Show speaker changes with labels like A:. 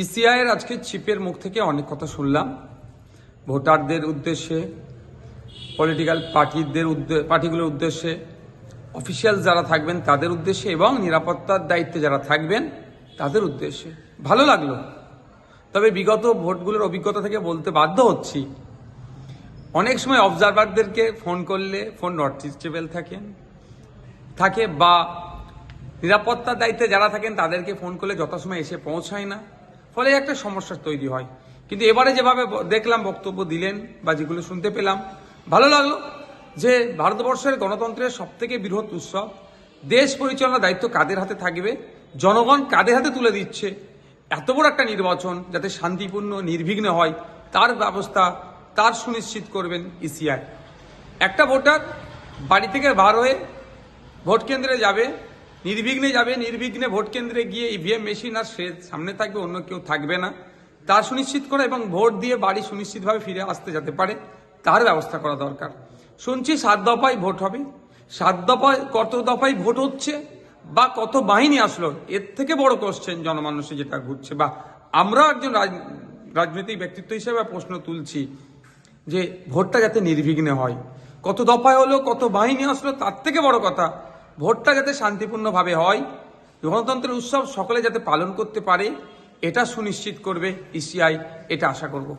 A: ইসিআইয়ের আজকে চিফের মুখ থেকে অনেক কথা শুনলাম ভোটারদের উদ্দেশ্যে, পলিটিক্যাল পার্টিগুলোর উদ্দেশ্যে, অফিসিয়াল যারা থাকবেন তাদের উদ্দেশ্যে এবং নিরাপত্তার দায়িত্বে যারা থাকবেন তাদের উদ্দেশ্যে। ভালো লাগলো। তবে বিগত ভোটগুলোর অভিজ্ঞতা থেকে বলতে বাধ্য হচ্ছি, অনেক সময় অবজারভারদেরকে ফোন করলে ফোন নট রিচেবল থাকে বা নিরাপত্তার দায়িত্বে যারা থাকেন তাদেরকে ফোন করলে যথাসময় এসে পৌঁছায় না, ফলে একটা সমস্যা তৈরি হয়। কিন্তু এবারে যেভাবে দেখলাম বক্তব্য দিলেন বা যেগুলো শুনতে পেলাম, ভালো লাগলো যে ভারতবর্ষের গণতন্ত্রের সবথেকে বৃহৎ উৎসব, দেশ পরিচালনার দায়িত্ব কাদের হাতে থাকবে, জনগণ কাদের হাতে তুলে দিচ্ছে। এত বড় একটা নির্বাচন যাতে শান্তিপূর্ণ নির্বিঘ্ন হয় তার ব্যবস্থা, তার সুনিশ্চিত করবেন ইসিআই। একটা ভোটার বাড়ি থেকে বার হয়ে ভোট কেন্দ্রে যাবে, নির্বিঘ্নে ভোট কেন্দ্রে গিয়ে ইভিএম মেশিন আর সে সামনে থাকবে, অন্য কেউ থাকবে না, তার সুনিশ্চিত করা এবং ভোট দিয়ে বাড়ি সুনিশ্চিতভাবে ফিরে আসতে যেতে পারে তার ব্যবস্থা করা দরকার। শুনছি 7 দফায় ভোট হবে, 7 দফায় কত দফায় ভোট হচ্ছে বা কত বাহিনী আসলো, এর থেকে বড় কোশ্চেন জনমানুষে যেটা ঘুরছে বা আমরা একজন রাজনৈতিক ব্যক্তিত্ব হিসেবে প্রশ্ন তুলছি যে ভোটটা যাতে নির্বিঘ্নে হয়। কত দফায় হলো, কত বাহিনী আসলো, তার থেকে বড় কথা ভোটটা যাতে শান্তিপূর্ণভাবে হয়, গণতন্ত্রের উৎসব সকলে যাতে পালন করতে পারে, এটা সুনিশ্চিত করবে ইসিআই, এটা আশা করব।